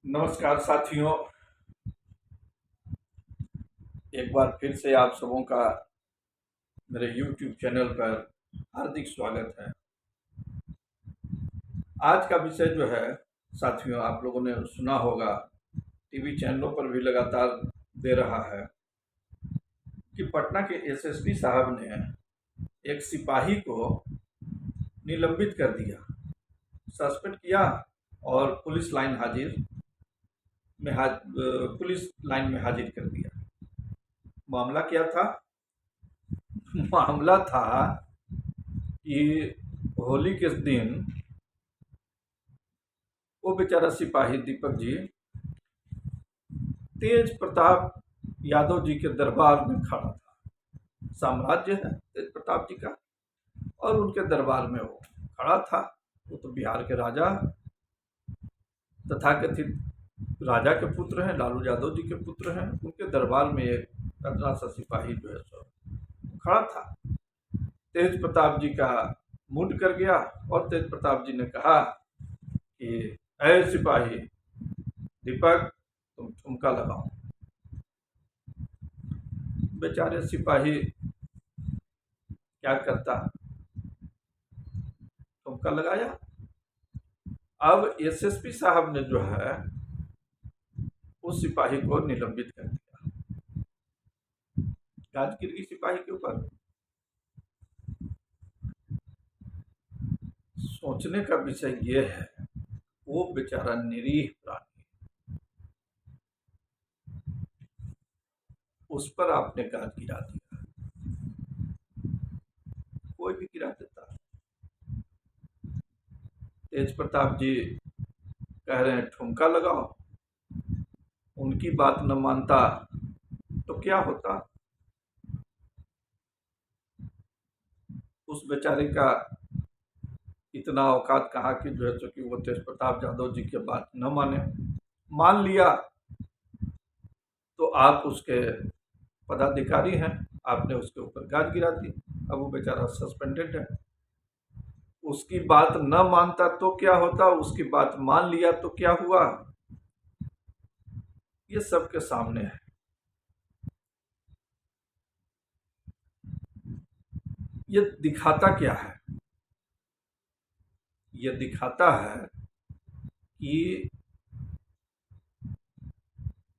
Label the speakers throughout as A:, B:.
A: नमस्कार साथियों। एक बार फिर से आप सबों का मेरे YouTube चैनल पर हार्दिक स्वागत है। आज का विषय जो है साथियों, आप लोगों ने सुना होगा, टीवी चैनलों पर भी लगातार दे रहा है कि पटना के एसएसपी साहब ने एक सिपाही को निलंबित कर दिया, सस्पेंड किया और पुलिस लाइन में हाजिर कर दिया। मामला क्या था? मामला था कि होली के दिन वो बेचारा सिपाही दीपक जी तेज प्रताप यादव जी के दरबार में खड़ा था। साम्राज्य है तेज प्रताप जी का, और उनके दरबार में वो खड़ा था। वो तो बिहार के राजा, तथाकथित राजा के पुत्र हैं, लालू यादव जी के पुत्र हैं। उनके दरबार में एक अदना सा सिपाही जो है सो खड़ा था। तेज प्रताप जी का मूड कर गया और तेज प्रताप जी ने कहा कि ऐ सिपाही दीपक, तुम ठुमका लगाओ। बेचारे सिपाही क्या करता, ठुमका लगाया। अब एसएसपी साहब ने जो है उस सिपाही को निलंबित कर दिया। गाज गिर गई सिपाही के ऊपर। सोचने का विषय ये है, वो बेचारा निरीह प्राणी, उस पर आपने गाज गिरा दिया। कोई भी गिरा देता। तेज प्रताप जी कह रहे हैं ठुमका लगाओ, उनकी बात न मानता तो क्या होता? उस बेचारे का इतना औकात कहाँ की जो है तो कि वो तेज प्रताप यादव जी की बात न माने। मान लिया तो आप उसके पदाधिकारी हैं, आपने उसके ऊपर गाज गिरा दी। अब वो बेचारा सस्पेंडेड है। उसकी बात न मानता तो क्या होता, उसकी बात मान लिया तो क्या हुआ? ये सबके सामने है। ये दिखाता क्या है? ये दिखाता है कि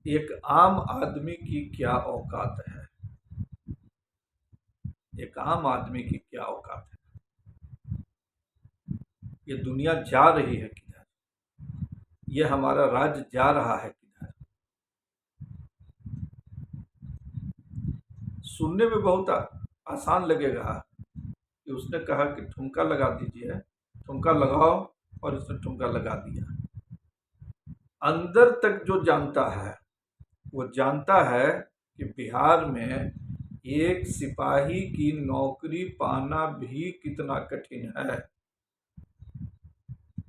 A: एक आम आदमी की क्या औकात है। एक आम आदमी की क्या औकात है। ये दुनिया जा रही है किधर, ये हमारा राज्य जा रहा है किधर। सुनने में बहुत आसान लगेगा कि उसने कहा कि ठुमका लगा दीजिए, ठुमका लगाओ, और उसने ठुमका लगा दिया। अंदर तक जो जानता है वो जानता है कि बिहार में एक सिपाही की नौकरी पाना भी कितना कठिन है।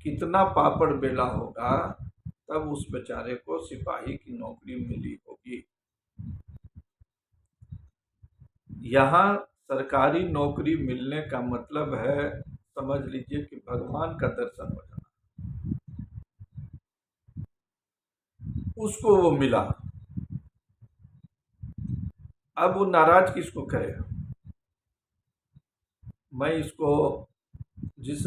A: कितना पापड़ बेला होगा तब उस बेचारे को सिपाही की नौकरी मिली होगी। यहाँ सरकारी नौकरी मिलने का मतलब है, समझ लीजिए कि भगवान का दर्शन हो जाना। उसको वो मिला। अब वो नाराज किसको करे? मैं इसको जिस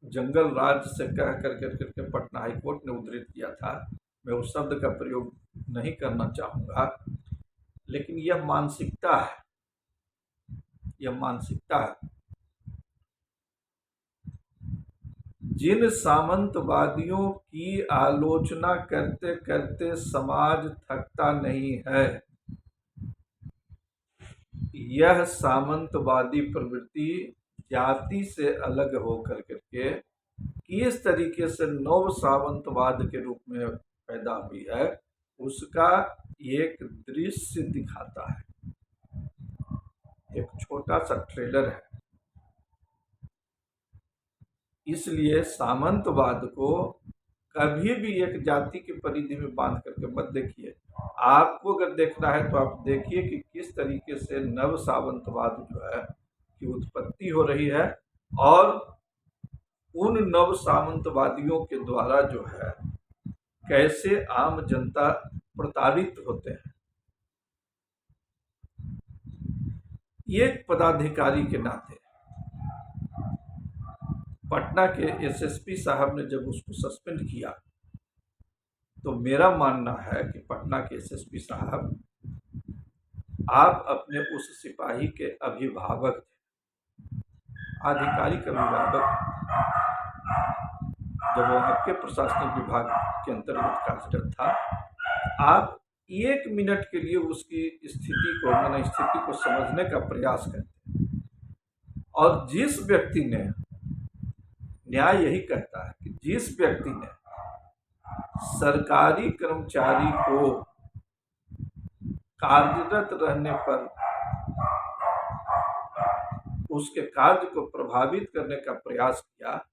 A: जंगल राज से कह करके पटना हाईकोर्ट ने उद्धृत किया था, मैं उस शब्द का प्रयोग नहीं करना चाहूँगा, लेकिन यह मानसिकता है। यह मानसिकता है। जिन सामंतवादियों की आलोचना करते करते समाज थकता नहीं है, यह सामंतवादी प्रवृत्ति जाति से अलग होकर के किस तरीके से नव सामंतवाद के रूप में पैदा हुई है, उसका एक दृश्य दिखाता है। एक छोटा सा ट्रेलर है। इसलिए सामंतवाद को कभी भी एक जाति की परिधि में बांध करके मत देखिए। आपको अगर देखना है तो आप देखिए कि किस तरीके से नव सामंतवाद जो है की उत्पत्ति हो रही है, और उन नव सामंतवादियों के द्वारा जो है कैसे आम जनता प्रताड़ित होते हैं। एक पदाधिकारी के नाते पटना के एसएसपी साहब ने जब उसको सस्पेंड किया, तो मेरा मानना है कि पटना के एसएसपी साहब, आप अपने उस सिपाही के अभिभावक थे, आधिकारिक अभिभावक। जब वो आपके प्रशासनिक विभाग के अंतर्गत कार्यरत था, आप 1 मिनट के लिए उसकी स्थिति को, माने स्थिति को समझने का प्रयास करते। और जिस व्यक्ति ने, न्याय यही कहता है कि जिस व्यक्ति ने सरकारी कर्मचारी को कार्यरत रहने पर उसके कार्य को प्रभावित करने का प्रयास किया,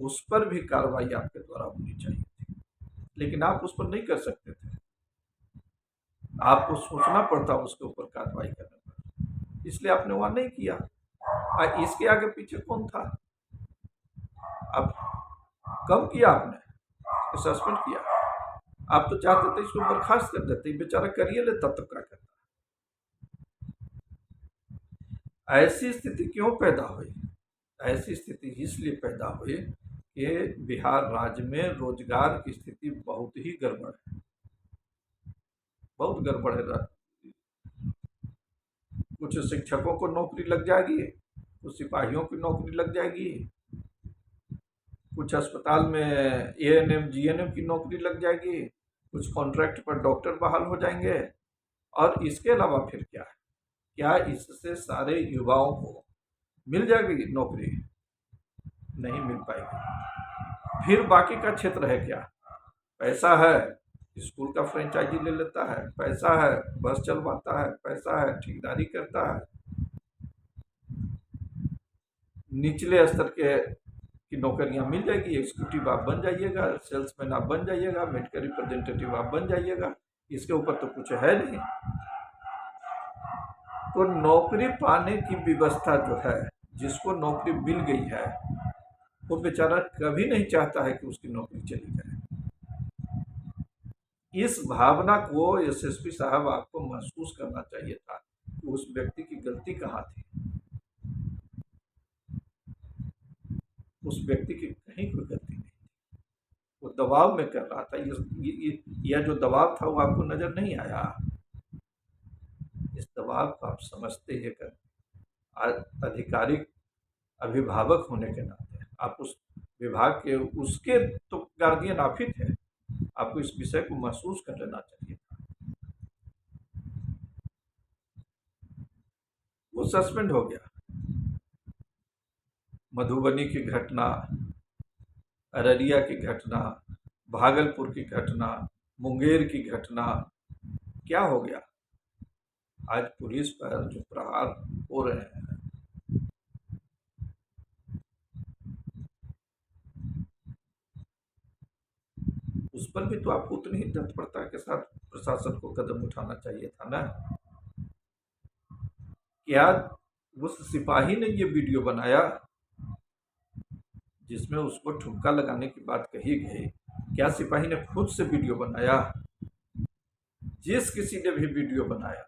A: उस पर भी कार्रवाई आपके द्वारा होनी चाहिए थी, लेकिन आप उस पर नहीं कर सकते थे। आपको सोचना पड़ता उसके ऊपर कार्रवाई करने पर, इसलिए आपने वहां नहीं किया। इसके आगे पीछे कौन था? अब कब किया आपने? सस्पेंड किया। आप तो चाहते थे इसको बर्खास्त कर देते, बेचारा करिए लेता तो क्या करता। ऐसी स्थिति क्यों पैदा हुई? ऐसी स्थिति इसलिए पैदा हुई कि बिहार राज्य में रोजगार की स्थिति बहुत ही गड़बड़ है, बहुत गड़बड़ है। कुछ शिक्षकों को नौकरी लग जाएगी, कुछ सिपाहियों की नौकरी लग जाएगी, कुछ अस्पताल में एएनएम जीएनएम की नौकरी लग जाएगी, कुछ कॉन्ट्रैक्ट पर डॉक्टर बहाल हो जाएंगे। और इसके अलावा फिर क्या है? क्या इससे सारे युवाओं को मिल जाएगी नौकरी? नहीं मिल पाएगी। फिर बाकी का क्षेत्र है क्या? पैसा है, स्कूल का फ्रेंचाइजी ले लेता है, पैसा है, बस चलवाता है, पैसा है, ठेकेदारी करता है। निचले स्तर के की नौकरियां मिल जाएगी, एग्जीक्यूटिव आप बन जाइएगा, सेल्समैन आप बन जाइएगा, मेडिकल रिप्रेजेंटेटिव आप बन जाइएगा। इसके ऊपर तो कुछ है नहीं। तो नौकरी पाने की व्यवस्था जो है, जिसको नौकरी मिल गई है, वो बेचारा कभी नहीं चाहता है कि उसकी नौकरी चली जाए। इस भावना को एसएसपी साहब आपको महसूस करना चाहिए था कि उस व्यक्ति की गलती कहाँ थी। उस व्यक्ति की कहीं कोई गलती नहीं थी, वो दबाव में कर रहा था। यह जो दबाव था वो आपको नजर नहीं आया। इस दबाव को आप समझते ही कर आधिकारिक अभिभावक होने के नाते आप उस विभाग के, उसके तो गार्जियन आप ही थे, आपको इस विषय को महसूस कर लेना चाहिए था। वो सस्पेंड हो गया। मधुबनी की घटना, अररिया की घटना, भागलपुर की घटना, मुंगेर की घटना, क्या हो गया? आज पुलिस पर जो प्रहार हो रहे हैं, उस पर भी तो आपको उतनी ही तत्परता के साथ प्रशासन को कदम उठाना चाहिए था ना। क्या उस सिपाही ने ये वीडियो बनाया जिसमें उसको ठुमका लगाने की बात कही गई? क्या सिपाही ने खुद से वीडियो बनाया? जिस किसी ने भी वीडियो बनाया,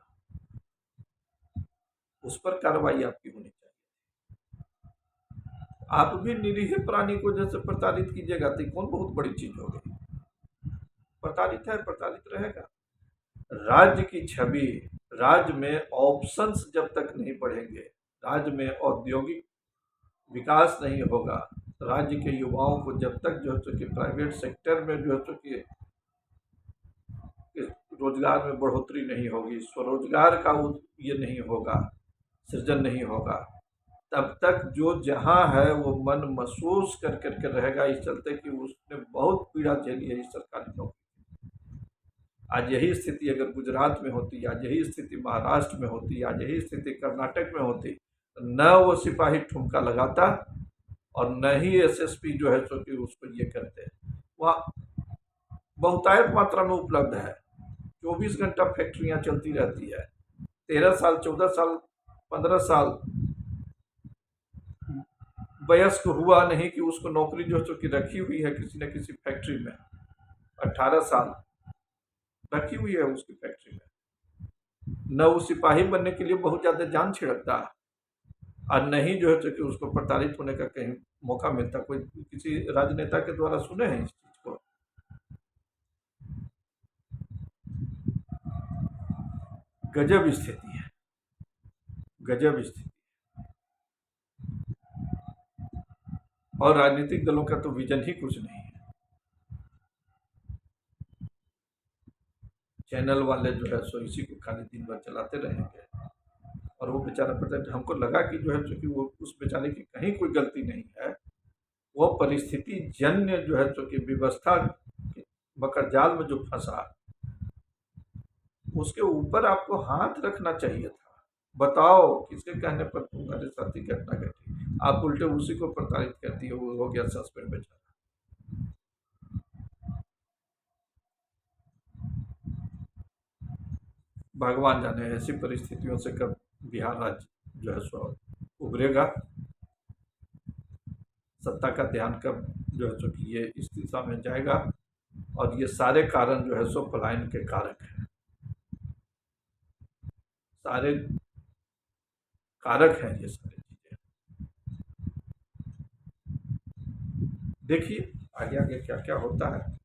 A: उस पर कार्रवाई आपकी होनी चाहिए। आप भी निरीह प्राणी को जैसे प्रताड़ित कीजिएगा तो कौन बहुत बड़ी चीज हो गई? प्रताड़ित है, प्रताड़ित रहेगा। राज्य की छवि, राज्य में ऑप्शंस जब तक नहीं बढ़ेंगे, राज्य में औद्योगिक विकास नहीं होगा, राज्य के युवाओं को जब तक जो है कि प्राइवेट सेक्टर में जो है कि रोजगार में बढ़ोतरी नहीं होगी, स्वरोजगार का ये नहीं होगा, सृजन नहीं होगा, तब तक जो जहां है वो मन महसूस कर करके रहेगा। इस चलते कि उसने बहुत पीड़ा झेली है इस सरकारी नौकरी। आज यही स्थिति अगर गुजरात में होती, आज यही स्थिति महाराष्ट्र में होती, आज यही स्थिति कर्नाटक में होती, तो न वो सिपाही ठुमका लगाता और न ही एसएसपी जो है सो कि उसको ये करते। वहाँ बहुतायत मात्रा में उपलब्ध है, 24 घंटा फैक्ट्रियां चलती रहती है। 13 साल, 14 साल, 15 साल वयस्क हुआ नहीं कि उसको नौकरी जो है कि रखी हुई है किसी न किसी फैक्ट्री में, 18 साल रखी हुई है उसकी फैक्ट्री में। न वो सिपाही बनने के लिए बहुत ज्यादा जान छिड़कता, और नहीं जो है कि उसको प्रताड़ित होने का कहीं मौका मिलता। कोई किसी राजनेता के द्वारा सुने हैं इस चीज को? गजब स्थिति है, गजब स्थिति। और राजनीतिक दलों का तो विजन ही कुछ नहीं है। चैनल वाले जो है सो इसी को खाली दिन भर चलाते रहेंगे, और वो बेचारा पता है, हमको लगा कि जो है चूंकि वो उस बेचारे की कहीं कोई गलती नहीं है, वो परिस्थिति जन्य जो है चूंकि व्यवस्था के मकड़जाल में जो फंसा, उसके ऊपर आपको हाथ रखना चाहिए था। बताओ किसके कहने पर तुम्हारे साथ ही घटना घटी, आप उल्टे उसी को प्रताड़ित कर दिए, वो हो गया सस्पेंड बेचारा। भगवान जाने ऐसी परिस्थितियों से कब बिहार राज्य जो है सो उभरेगा, सत्ता का ध्यान कब जो है सो कि ये इस दिशा में जाएगा। और ये सारे कारण जो है सो पलायन के कारक हैं, सारे कारक हैं ये सारी चीजें। देखिए आगे आगे क्या क्या होता है।